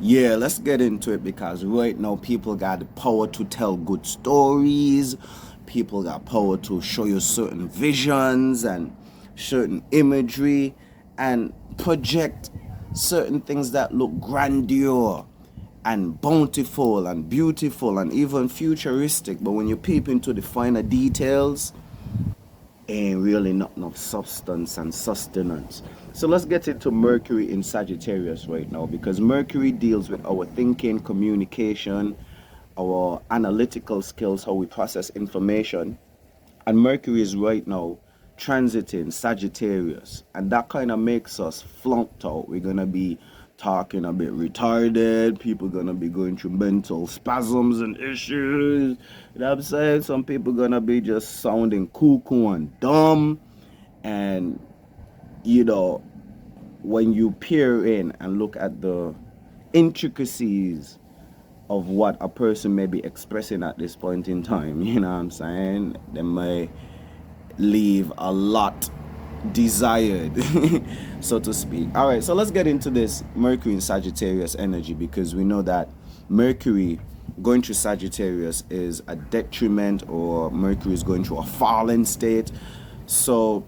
Yeah, let's get into it because right now people got the power to tell good stories. People got power to show you certain visions and certain imagery and project certain things that look grandeur and bountiful and beautiful and even futuristic. But when you peep into the finer details, ain't really not enough substance and sustenance. So let's get into Mercury in Sagittarius right now because Mercury deals with our thinking, communication, our analytical skills, how we process information. And Mercury is right now transiting Sagittarius, and that kind of makes us flunked out. We're gonna be talking a bit retarded. People gonna be going through mental spasms and issues. You know what I'm saying? Some people gonna be just sounding cuckoo and dumb. And you know, when you peer in and look at the intricacies of what a person may be expressing at this point in time, you know what I'm saying? They may leave a lot desired, so to speak. All right, so let's get into this Mercury in Sagittarius energy because we know that Mercury going through Sagittarius is a detriment, or Mercury is going through a fallen state. So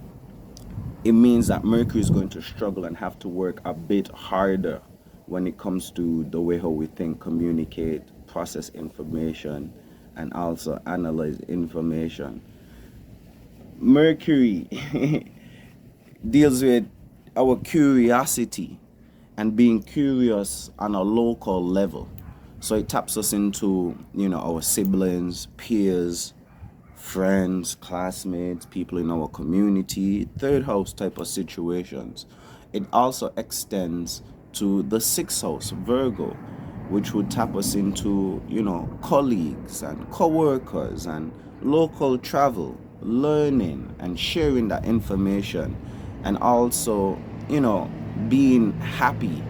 it means that Mercury is going to struggle and have to work a bit harder when it comes to the way how we think, communicate, process information, and also analyze information. Mercury deals with our curiosity and being curious on a local level. So it taps us into, our siblings, peers, friends, classmates, people in our community, third house type of situations. It also extends to the sixth house, Virgo, which would tap us into, colleagues and co-workers and local travel, learning and sharing that information, and also, being happy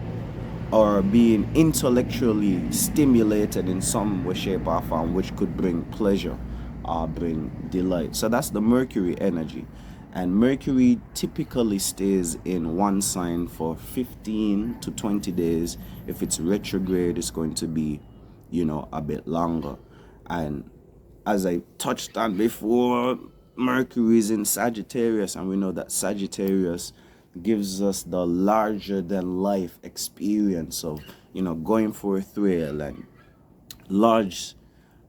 or being intellectually stimulated in some way, shape, or form, which could bring pleasure or bring delight. So that's the Mercury energy. And Mercury typically stays in one sign for 15 to 20 days. If it's retrograde, it's going to be, a bit longer. And as I touched on before, Mercury is in Sagittarius, and we know that Sagittarius gives us the larger than life experience of, going for a thrill and large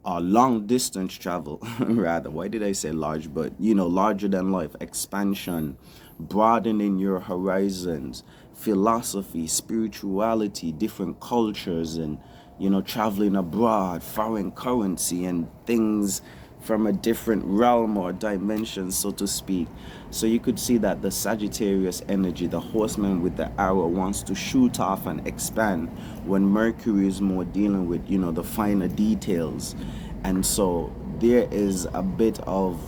long distance travel rather. Why did I say large? But larger than life expansion, broadening your horizons, philosophy, spirituality, different cultures, and traveling abroad, foreign currency, and things from a different realm or dimension, so to speak. So you could see that the Sagittarius energy, the horseman with the arrow, wants to shoot off and expand, when Mercury is more dealing with, the finer details. And so there is a bit of,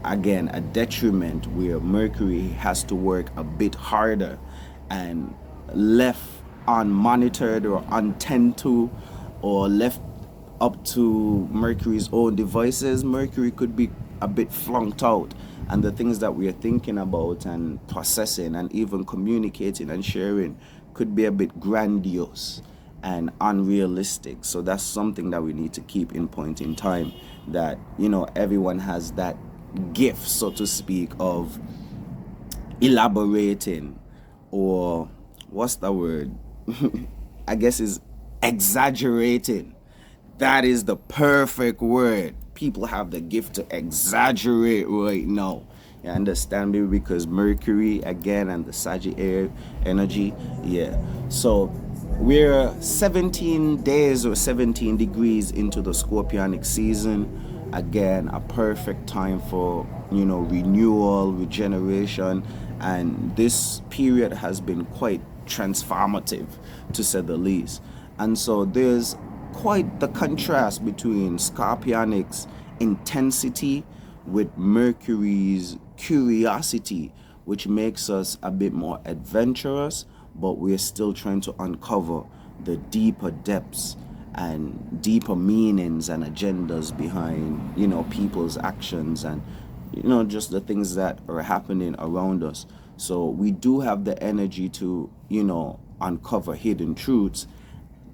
again, a detriment where Mercury has to work a bit harder, and left unmonitored or untended to, or left up to Mercury's own devices, Mercury could be a bit flunked out, and the things that we are thinking about and processing and even communicating and sharing could be a bit grandiose and unrealistic. So that's something that we need to keep in point in time, that everyone has that gift, so to speak, of elaborating, or what's the word? I guess is exaggerating. That is the perfect word. People have the gift to exaggerate right now. You understand me? Because Mercury again and the Sagittarius energy. Yeah. So we're 17 days or 17 degrees into the Scorpionic season. Again, a perfect time for, renewal, regeneration. And this period has been quite transformative, to say the least. And so there's quite the contrast between Scorpionic's intensity with Mercury's curiosity, which makes us a bit more adventurous, but we're still trying to uncover the deeper depths and deeper meanings and agendas behind, people's actions and, just the things that are happening around us. So we do have the energy to, uncover hidden truths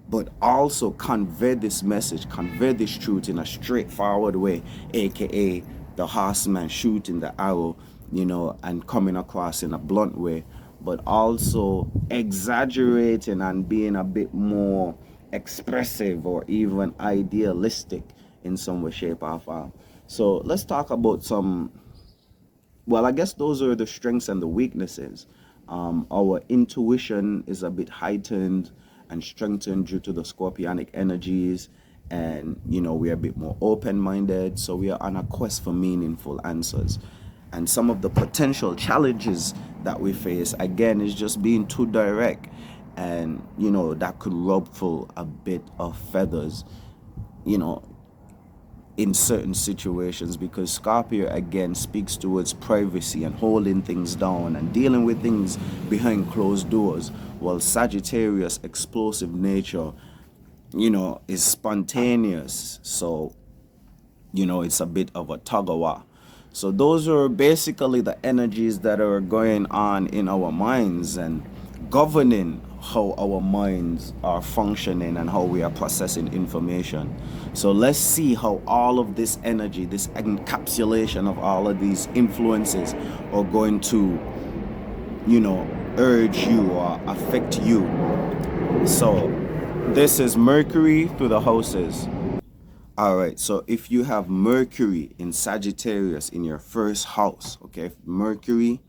but also convey this message, convey this truth in a straightforward way, aka the horseman shooting the arrow, and coming across in a blunt way, but also exaggerating and being a bit more expressive or even idealistic in some way, shape, or form. So let's talk about some. Well, I guess those are the strengths and the weaknesses. Our intuition is a bit heightened and strengthened due to the scorpionic energies, and we're a bit more open-minded, so we are on a quest for meaningful answers. And some of the potential challenges that we face, again, is just being too direct, and that could ruffle a bit of feathers, you know in certain situations, because Scorpio again speaks towards privacy and holding things down and dealing with things behind closed doors, while Sagittarius explosive nature, is spontaneous. So, it's a bit of a tug of war. So those are basically the energies that are going on in our minds and governing how our minds are functioning and how we are processing information. So let's see how all of this energy, this encapsulation of all of these influences are going to, urge you or affect you. So this is Mercury through the houses. All right, so if you have Mercury in Sagittarius in your first house, okay, if Mercury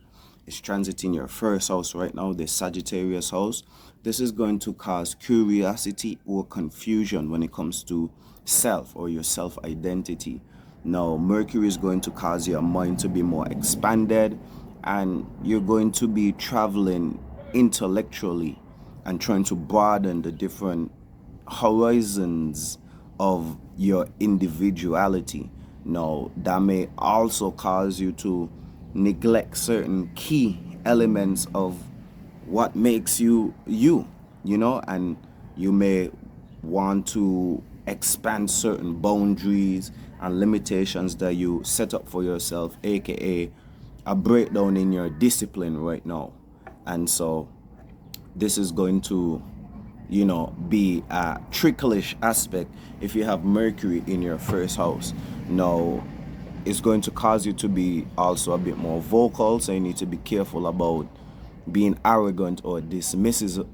is transiting your first house right now, the Sagittarius house, this is going to cause curiosity or confusion when it comes to self or your self identity. Now, Mercury is going to cause your mind to be more expanded, and you're going to be traveling intellectually and trying to broaden the different horizons of your individuality. Now, that may also cause you to neglect certain key elements of what makes you you, and you may want to expand certain boundaries and limitations that you set up for yourself, aka a breakdown in your discipline right now. And so this is going to be a tricklish aspect if you have Mercury in your first house. Now, it's going to cause you to be also a bit more vocal, so you need to be careful about being arrogant or dismissive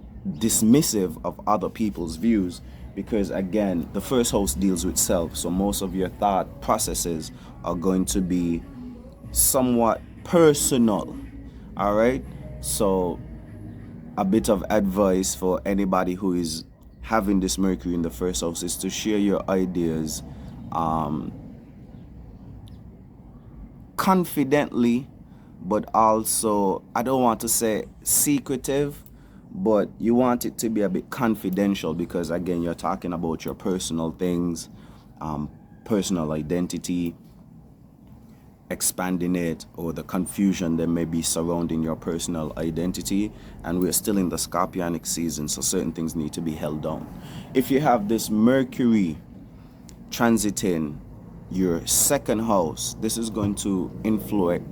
of other people's views, because again, the first house deals with self, so most of your thought processes are going to be somewhat personal. All right, so a bit of advice for anybody who is having this Mercury in the first house is to share your ideas confidently, but also, I don't want to say secretive, but you want it to be a bit confidential, because again, you're talking about your personal things, personal identity, expanding it, or the confusion that may be surrounding your personal identity. And we're still in the Scorpionic season, so certain things need to be held down. If you have this Mercury transiting your second house, this is going to influence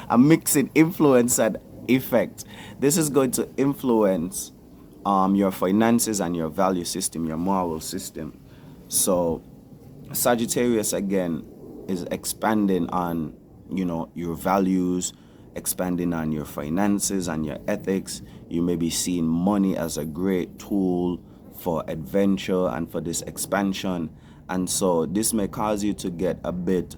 a mixing influence and effect. This is going to influence your finances and your value system, your moral system. So Sagittarius again is expanding on your values, expanding on your finances and your ethics. You may be seeing money as a great tool for adventure and for this expansion, and so this may cause you to get a bit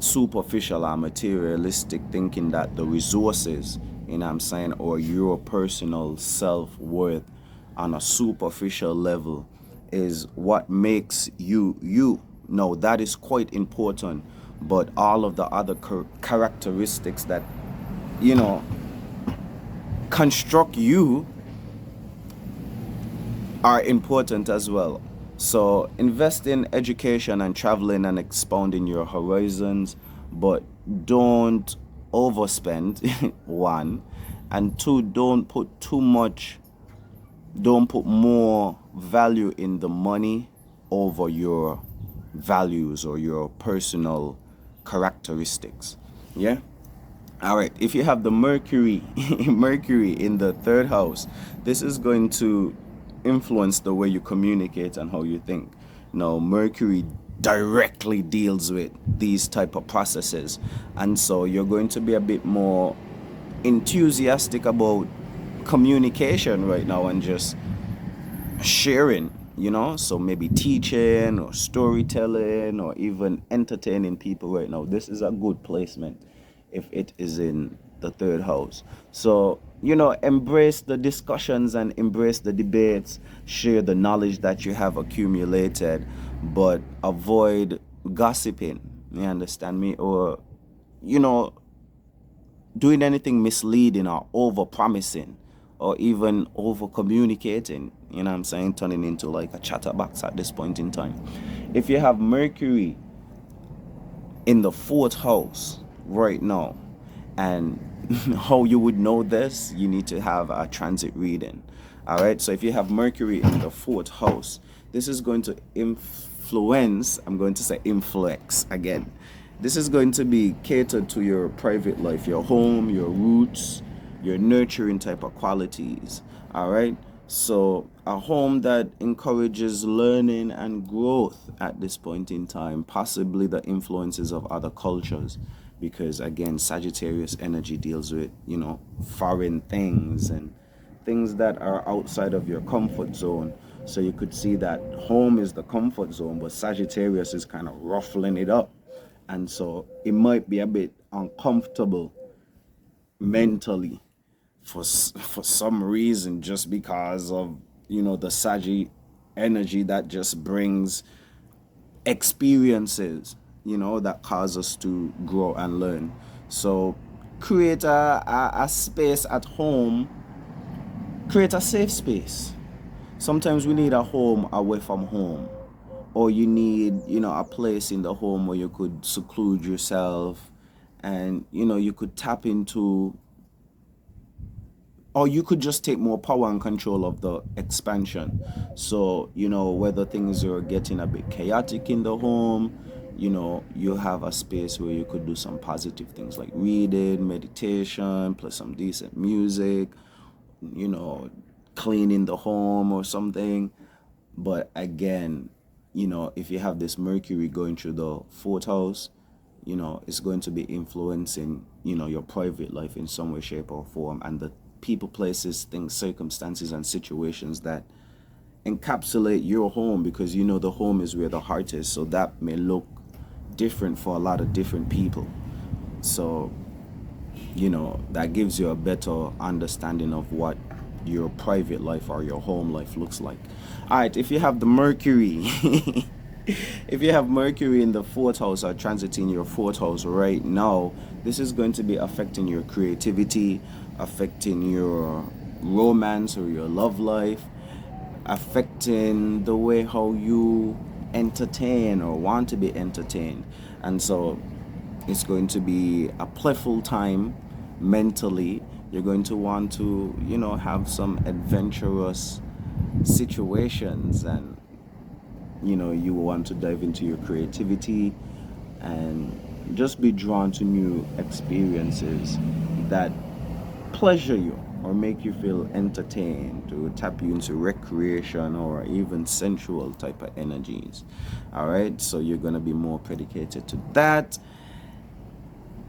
superficial or materialistic, thinking that the resources, I'm saying, or your personal self-worth on a superficial level is what makes you you. No, that is quite important, but all of the other characteristics that construct you are important as well. So invest in education and traveling and expounding your horizons, but don't overspend one, and two, don't put more value in the money over your values or your personal characteristics. Yeah. All right, if you have the Mercury in the third house, this is going to influence the way you communicate and how you think. Now, Mercury directly deals with these type of processes, and so you're going to be a bit more enthusiastic about communication right now and just sharing, so maybe teaching or storytelling or even entertaining people right now. This is a good placement if it is in the third house. So, embrace the discussions and embrace the debates, share the knowledge that you have accumulated, but avoid gossiping. You understand me? Or, you know, doing anything misleading or over promising or even over communicating, you know what I'm saying, turning into like a chatterbox at this point in time. If you have Mercury in the fourth house right now, and how you would know this, you need to have a transit reading. All right, so if you have Mercury in the fourth house, this is going to influence, I'm going to say influx again. This is going to be catered to your private life, your home, your roots, your nurturing type of qualities. All right. So a home that encourages learning and growth at this point in time, possibly the influences of other cultures, because again, Sagittarius energy deals with, foreign things and things that are outside of your comfort zone. So you could see that home is the comfort zone, but Sagittarius is kind of ruffling it up. And so it might be a bit uncomfortable mentally for some reason, just because of, the Saggy energy that just brings experiences, that cause us to grow and learn. So create a space at home, create a safe space. Sometimes we need a home away from home, or you need, a place in the home where you could seclude yourself, and you could tap into, or you could just take more power and control of the expansion. So, whether things are getting a bit chaotic in the home, you have a space where you could do some positive things like reading, meditation, play some decent music, cleaning the home or something. But again, if you have this Mercury going through the fourth house, it's going to be influencing, your private life in some way, shape, or form, and the people, places, things, circumstances, and situations that encapsulate your home, because the home is where the heart is. So that may look different for a lot of different people. So, that gives you a better understanding of what your private life or your home life looks like. All right, if you have the Mercury, if you have Mercury in the fourth house or transiting your fourth house right now, this is going to be affecting your creativity, affecting your romance or your love life, affecting the way how you entertain or want to be entertained. And so it's going to be a playful time mentally. You're going to want to, have some adventurous situations, and, you want to dive into your creativity and just be drawn to new experiences that pleasure you or make you feel entertained, to tap you into recreation or even sensual type of energies. All right, so you're going to be more predicated to that.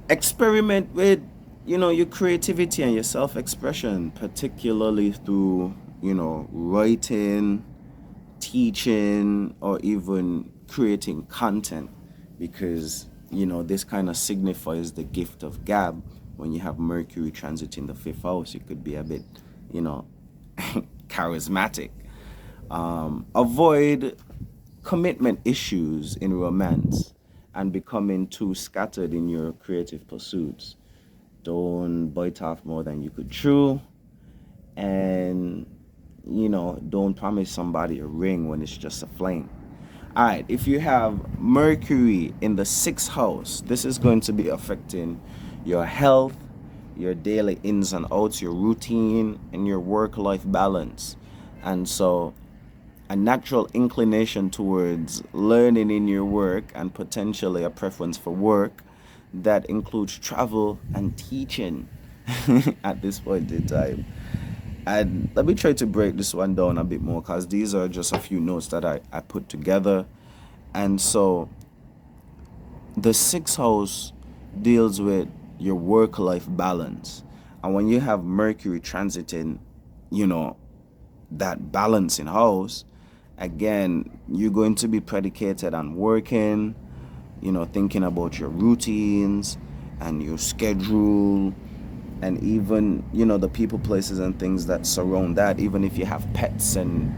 Experiment with, your creativity and your self-expression, particularly through, writing, teaching, or even creating content, because, this kind of signifies the gift of gab. When you have Mercury transiting the fifth house, you could be a bit, charismatic. Avoid commitment issues in romance and becoming too scattered in your creative pursuits. Don't bite off more than you could chew, and don't promise somebody a ring when it's just a fling. All right, if you have Mercury in the sixth house, this is going to be affecting your health, your daily ins and outs, your routine, and your work-life balance. And so a natural inclination towards learning in your work, and potentially a preference for work that includes travel and teaching at this point in time. And let me try to break this one down a bit more because these are just a few notes that I put together. And so the sixth house deals with your work life balance. And when you have Mercury transiting, you know, that balancing house, again, you're going to be predicated on working, thinking about your routines and your schedule, and even, the people, places, and things that surround that, even if you have pets and,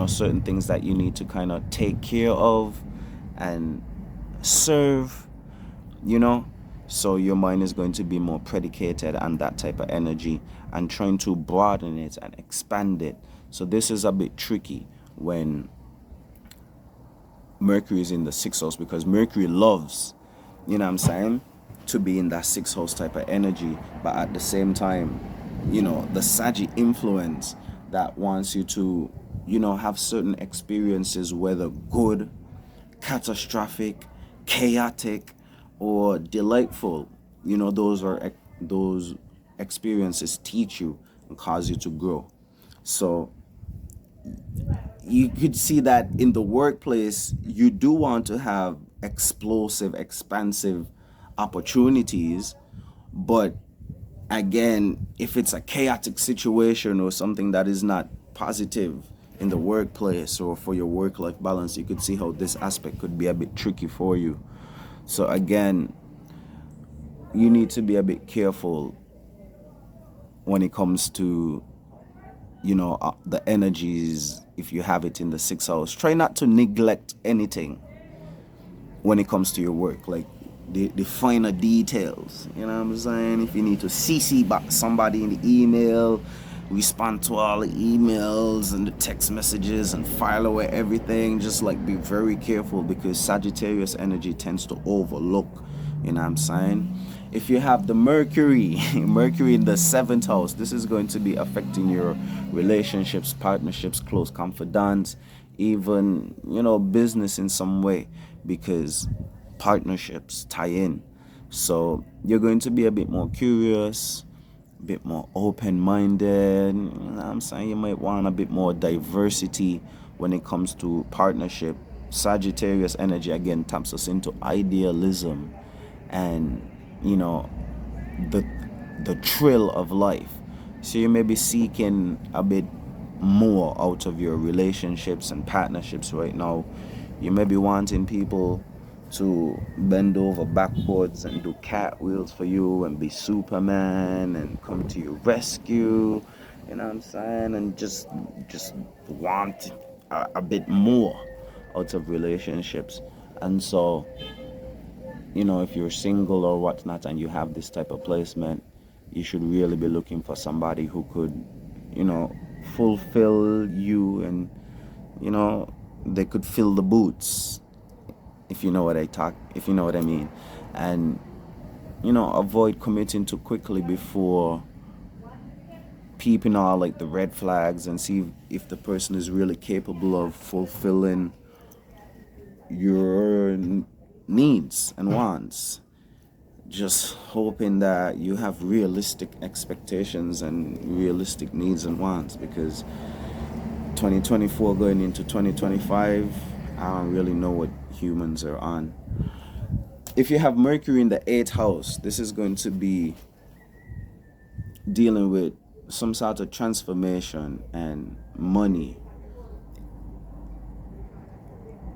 certain things that you need to kind of take care of and serve, you know. So your mind is going to be more predicated on that type of energy and trying to broaden it and expand it. So this is a bit tricky when Mercury is in the sixth house, because Mercury loves, to be in that sixth house type of energy. But at the same time, the Saggy influence that wants you to, have certain experiences, whether good, catastrophic, chaotic, or delightful. Those experiences teach you and cause you to grow. So you could see that in the workplace, you do want to have explosive, expansive opportunities. But again, if it's a chaotic situation or something that is not positive in the workplace or for your work life balance, you could see how this aspect could be a bit tricky for you. So again, you need to be a bit careful when it comes to the energies. If you have it in the sixth house, try not to neglect anything when it comes to your work, like the finer details. You know what I'm saying? If you need to CC back somebody in the email, respond to all the emails and the text messages and file away everything, just like be very careful, because Sagittarius energy tends to overlook. You know what I'm saying? If you have the Mercury in the seventh house, this is going to be affecting your relationships, partnerships, close confidants, even, business in some way, because partnerships tie in. So you're going to be a bit more curious, a bit more open-minded. You know what I'm saying? You might want a bit more diversity when it comes to partnership. Sagittarius energy again taps us into idealism and the thrill of life. So you may be seeking a bit more out of your relationships and partnerships right now. You may be wanting people to bend over backwards and do cartwheels for you and be Superman and come to your rescue. You know what I'm saying? And just want a bit more out of relationships. And so, if you're single or whatnot and you have this type of placement, you should really be looking for somebody who could, fulfill you, and, they could fill the boots, if you know what I mean. And, avoid committing too quickly before peeping all like the red flags and see if the person is really capable of fulfilling your needs and wants. Just hoping that you have realistic expectations and realistic needs and wants, because 2024 going into 2025, I don't really know what humans are on. If you have Mercury in the 8th house, this is going to be dealing with some sort of transformation and money.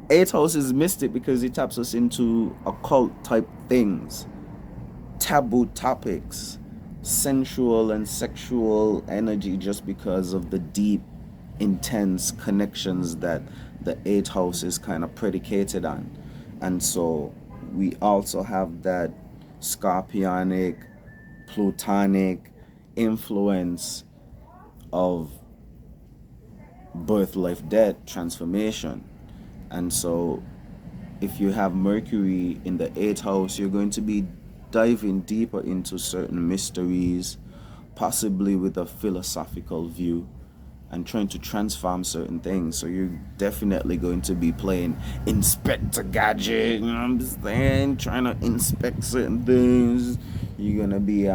8th house is mystic because it taps us into occult type things, taboo topics, sensual and sexual energy, just because of the deep, intense connections that the 8th house is kind of predicated on. And so we also have that scorpionic, plutonic influence of birth, life, death, transformation. And so if you have Mercury in the 8th house, you're going to be diving deeper into certain mysteries, possibly with a philosophical view, and trying to transform certain things. So you're definitely going to be playing Inspector Gadget, you know what I'm saying? Trying to inspect certain things. You're going to be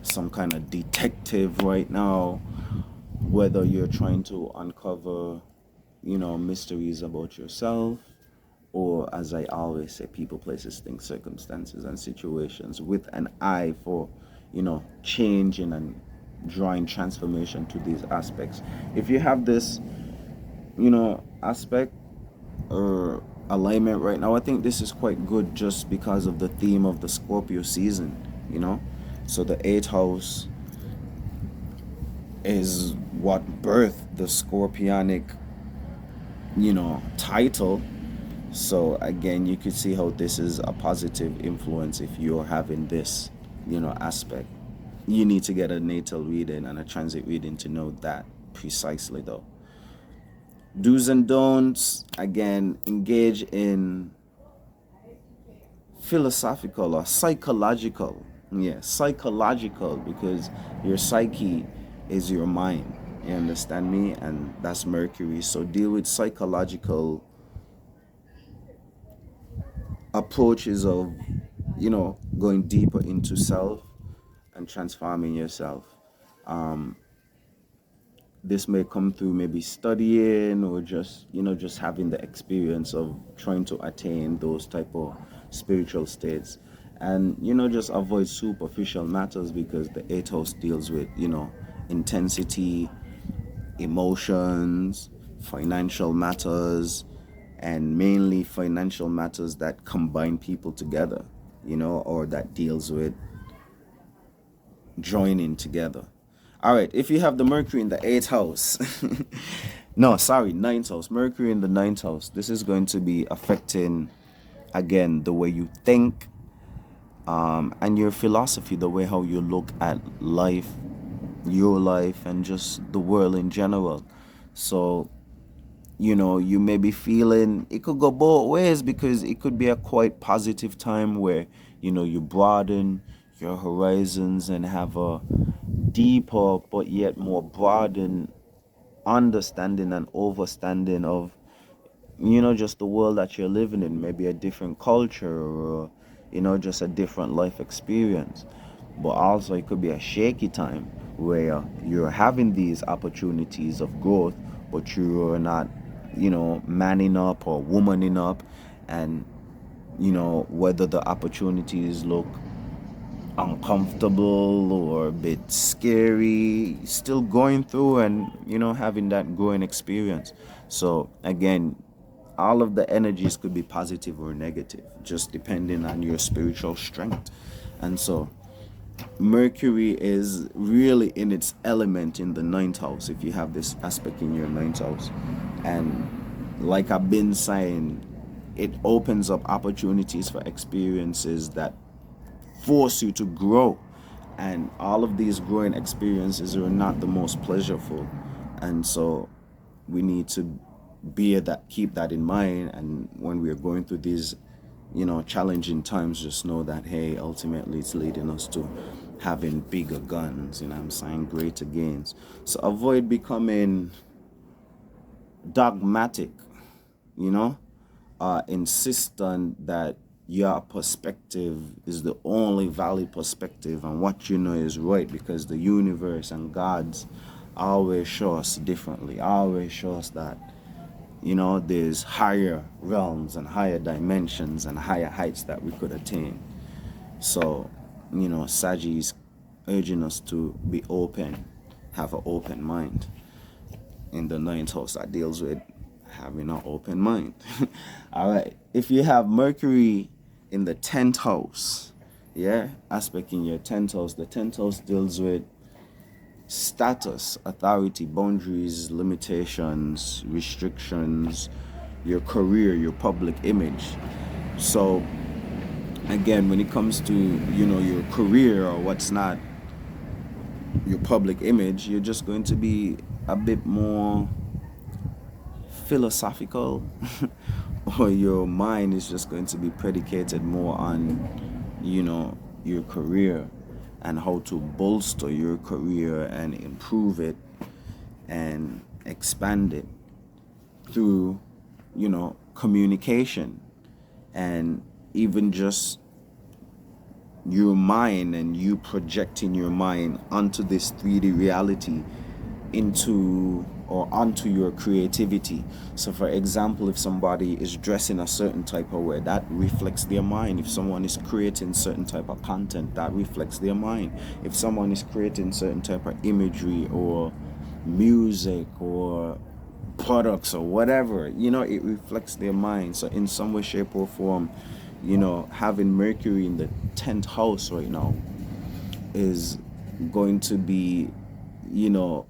some kind of detective right now, whether you're trying to uncover, mysteries about yourself, or as I always say, people, places, things, circumstances, and situations with an eye for, changing and drawing transformation to these aspects. If you have this, aspect or alignment right now, I think this is quite good just because of the theme of the Scorpio season, you know? So the eighth house is what birthed the Scorpionic, title. So again, you could see how this is a positive influence if you're having this, aspect. You need to get a natal reading and a transit reading to know that precisely though. Do's and don'ts, again, engage in philosophical or psychological. Yeah, psychological, because your psyche is your mind. You understand me? And that's Mercury. So deal with psychological approaches of, going deeper into self and transforming yourself. This may come through maybe studying or just having the experience of trying to attain those type of spiritual states, and just avoid superficial matters, because the eighth house deals with intensity, emotions, financial matters, and mainly financial matters that combine people together, or that deals with joining together. All right, if you have the Mercury in the eighth house, no, sorry, ninth house, Mercury in the ninth house, this is going to be affecting, again, the way you think, and your philosophy, the way how you look at life, your life, and just the world in general. So, you may be feeling it could go both ways, because it could be a quite positive time where, you broaden your horizons and have a deeper but yet more broadened understanding and overstanding of, just the world that you're living in, maybe a different culture, or, just a different life experience. But also, it could be a shaky time where you're having these opportunities of growth, but you're not, manning up or womaning up. And, whether the opportunities look uncomfortable or a bit scary, still going through and having that growing experience. So again, all of the energies could be positive or negative, just depending on your spiritual strength. And so Mercury is really in its element in the ninth house, if you have this aspect in your ninth house. And like I've been saying, it opens up opportunities for experiences that force you to grow. And all of these growing experiences are not the most pleasurable. And so we need to keep that in mind. And when we are going through these, challenging times, just know that, hey, ultimately it's leading us to having bigger guns, I'm saying, greater gains. So avoid becoming dogmatic, insistent that your perspective is the only valid perspective and what you know is right, because the universe and gods always show us differently, always show us that there's higher realms and higher dimensions and higher heights that we could attain. So Saggy is urging us to be open, have an open mind. In the ninth house, that deals with having an open mind. All right, if you have Mercury in the 10th house, yeah, aspect in your 10th house, the 10th house deals with status, authority, boundaries, limitations, restrictions, your career, your public image. So again, when it comes to your career or what's not your public image, you're just going to be a bit more philosophical, or your mind is just going to be predicated more on your career and how to bolster your career and improve it and expand it through communication, and even just your mind and you projecting your mind onto this 3D reality, into or onto your creativity. So for example, if somebody is dressing a certain type of way, that reflects their mind. If someone is creating certain type of content, that reflects their mind. If someone is creating certain type of imagery or music or products or whatever, it reflects their mind. So in some way, shape or form, having Mercury in the 10th house right now is going to be, you know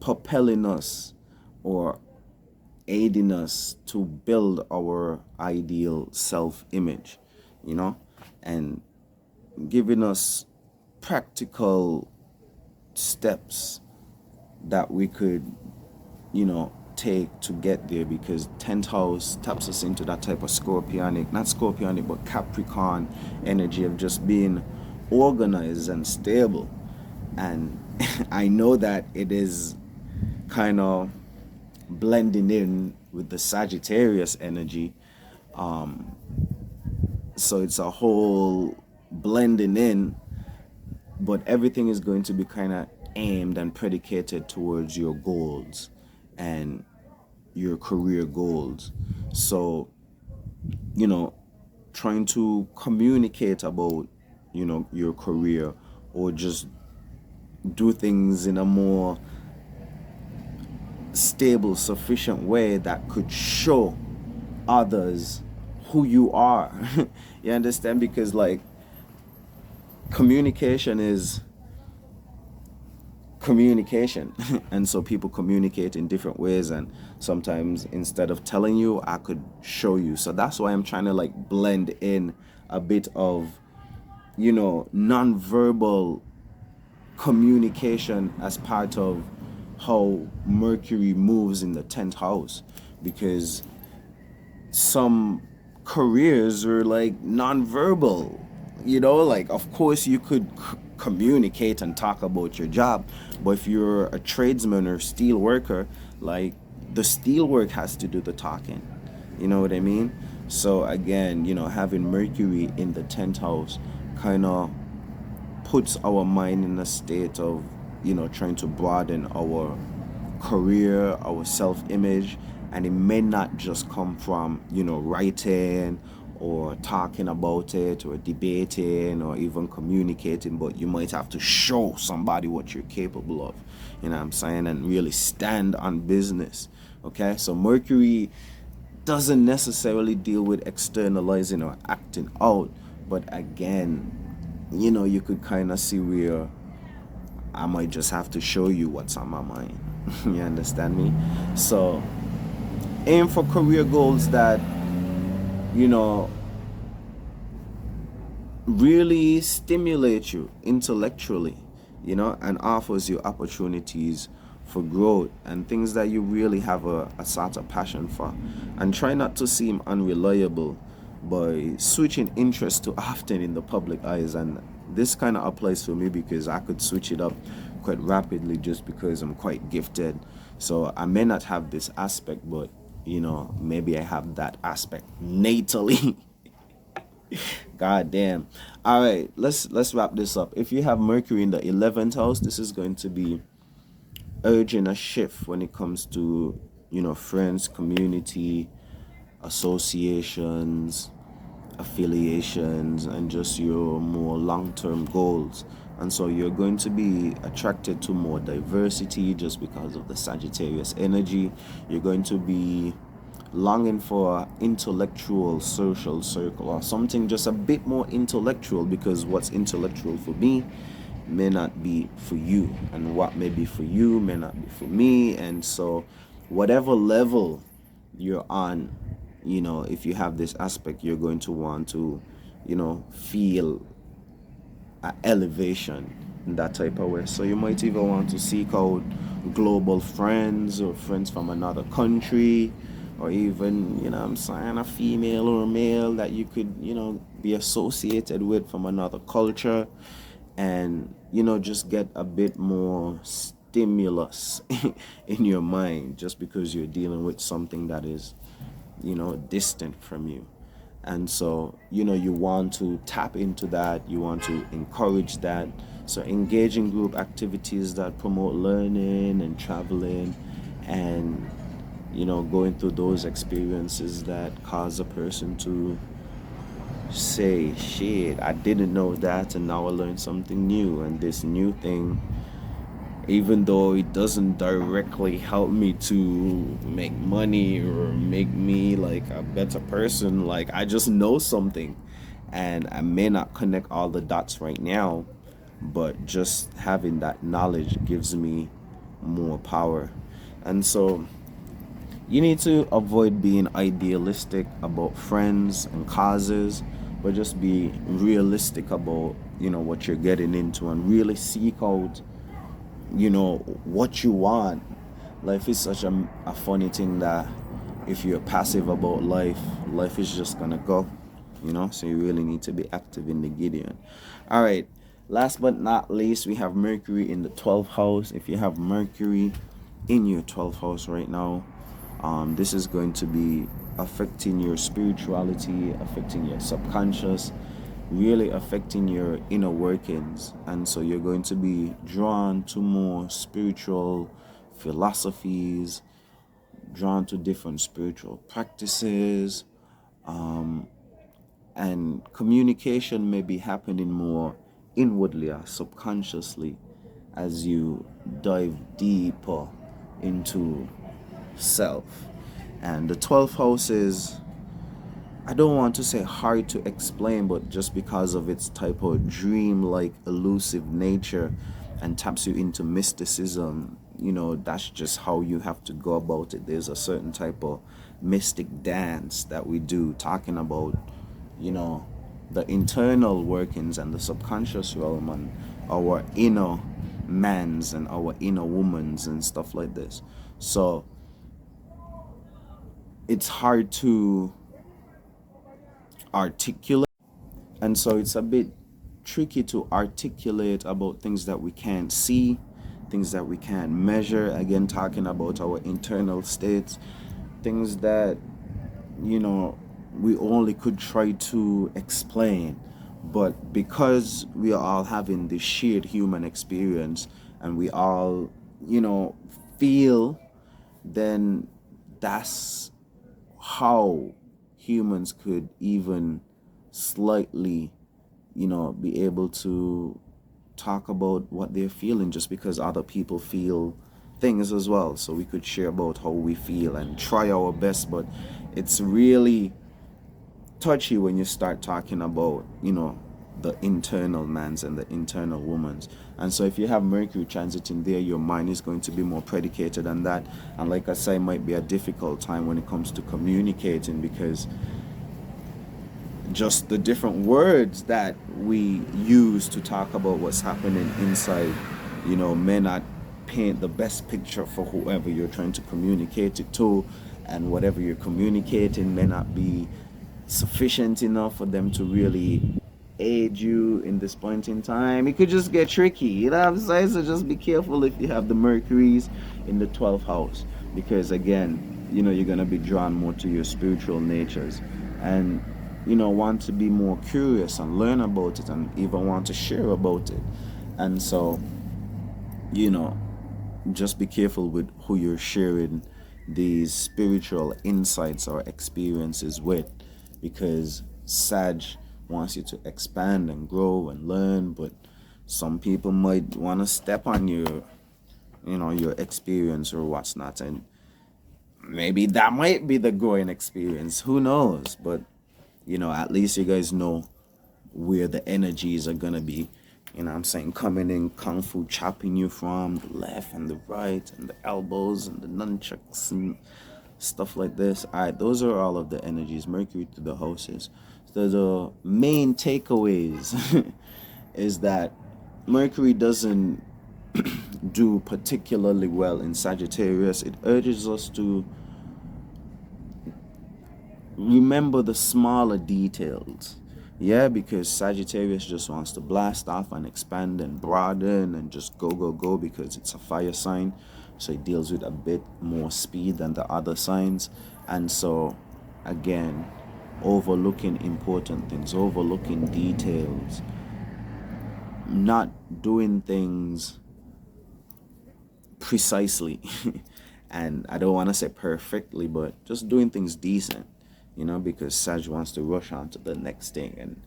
propelling us or aiding us to build our ideal self image, you know, and giving us practical steps that we could, take to get there, because 10th house taps us into that type of not scorpionic, but Capricorn energy of just being organized and stable. And I know that it is kind of blending in with the Sagittarius energy. So it's a whole blending in, but everything is going to be kind of aimed and predicated towards your goals and your career goals. So, you know, trying to communicate about, your career, or just do things in a more stable, sufficient way that could show others who you are. You understand? Because like communication is communication. And so people communicate in different ways, and sometimes instead of telling you, I could show you. So that's why I'm trying to like blend in a bit of, non-verbal communication as part of how Mercury moves in the 10th house, because some careers are like non-verbal. Like, of course you could communicate and talk about your job, but if you're a tradesman or steel worker, like, the steel work has to do the talking. You know what I mean? So again, having Mercury in the 10th house kind of puts our mind in a state of, trying to broaden our career, our self-image. And it may not just come from, writing or talking about it or debating or even communicating, but you might have to show somebody what you're capable of, you know what I'm saying, and really stand on business. Okay, so Mercury doesn't necessarily deal with externalizing or acting out, but again, you could kind of see where I might just have to show you what's on my mind. You understand me? So aim for career goals that, you know, really stimulate you intellectually, and offers you opportunities for growth and things that you really have a sort of passion for. And try not to seem unreliable by switching interest too often in the public eyes. And this kind of applies for me because I could switch it up quite rapidly just because I'm quite gifted. So I may not have this aspect, but maybe I have that aspect natally. God damn. All right, let's wrap this up. If you have Mercury in the 11th house, this is going to be urging a shift when it comes to, friends, community, associations, affiliations, and just your more long-term goals. And so you're going to be attracted to more diversity just because of the Sagittarius energy. You're going to be longing for intellectual social circle or something just a bit more intellectual, because what's intellectual for me may not be for you, and what may be for you may not be for me. And so whatever level you're on, if you have this aspect, you're going to want to, feel elevation in that type of way. So you might even want to seek out global friends or friends from another country, or even, I'm saying, a female or a male that you could, be associated with from another culture, and, just get a bit more stimulus in your mind just because you're dealing with something that is, distant from you. And so, you want to tap into that, you want to encourage that. So engage in group activities that promote learning and traveling, and going through those experiences that cause a person to say, shit, I didn't know that, and now I learned something new. And this new thing, even though it doesn't directly help me to make money or make me like a better person, like I just know something, and I may not connect all the dots right now, but just having that knowledge gives me more power. And so you need to avoid being idealistic about friends and causes, but just be realistic about what you're getting into, and really seek out what you want. Life is such a funny thing that if you're passive about life is just gonna go, so you really need to be active in the Gideon. All right, last but not least, we have Mercury in the 12th house. If you have Mercury in your 12th house right now, this is going to be affecting your spirituality, affecting your subconscious, really affecting your inner workings. And so you're going to be drawn to more spiritual philosophies, drawn to different spiritual practices, and communication may be happening more inwardly or subconsciously as you dive deeper into self. And the 12th house is, I don't want to say hard to explain, but just because of its type of dream-like elusive nature and taps you into mysticism, that's just how you have to go about it. There's a certain type of mystic dance that we do, talking about, the internal workings and the subconscious realm, and our inner mans and our inner womans and stuff like this. So it's hard to articulate, and so it's a bit tricky to articulate about things that we can't see, things that we can't measure. Again, talking about our internal states, things that we only could try to explain. But because we are all having this shared human experience, and we all feel, then that's how humans could even slightly, be able to talk about what they're feeling, just because other people feel things as well. So we could share about how we feel and try our best, but it's really touchy when you start talking about, the internal man's and the internal woman's. And so if you have Mercury transiting there, your mind is going to be more predicated on that. And like I say, it might be a difficult time when it comes to communicating, because just the different words that we use to talk about what's happening inside, may not paint the best picture for whoever you're trying to communicate it to. And whatever you're communicating may not be sufficient enough for them to really aid you in this point in time. It could just get tricky, what I'm saying? So just be careful if you have the Mercuries in the 12th house, because again, you're going to be drawn more to your spiritual natures, and want to be more curious and learn about it, and even want to share about it. And so just be careful with who you're sharing these spiritual insights or experiences with, because Sag wants you to expand and grow and learn, but some people might want to step on your experience or what's not, and maybe that might be the growing experience, who knows? But at least you guys know where the energies are gonna be, I'm saying, coming in kung fu, chopping you from the left and the right and the elbows and the nunchucks and stuff like this. All right, those are all of the energies, Mercury through the houses. So the main takeaways is that Mercury doesn't do particularly well in Sagittarius. It urges us to remember the smaller details. Yeah, because Sagittarius just wants to blast off and expand and broaden and just go, because it's a fire sign. So it deals with a bit more speed than the other signs. And so, again, overlooking important things, overlooking details, not doing things precisely. And I don't want to say perfectly, but just doing things decent, because Sag wants to rush on to the next thing and,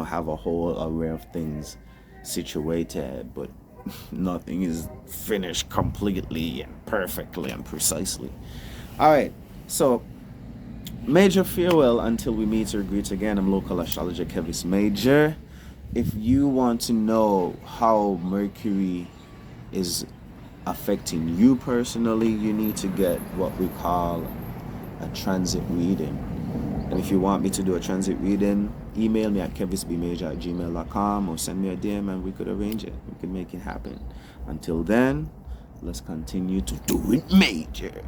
have a whole array of things situated, but nothing is finished completely and perfectly and precisely. All right, so major farewell until we meet or greet again. I'm local astrologer Kevis Major. If you want to know how Mercury is affecting you personally, you need to get what we call a transit reading. And if you want me to do a transit reading, email me at kevisbmajor@gmail.com or send me a DM and we could arrange it. We could make it happen. Until then, let's continue to do it major.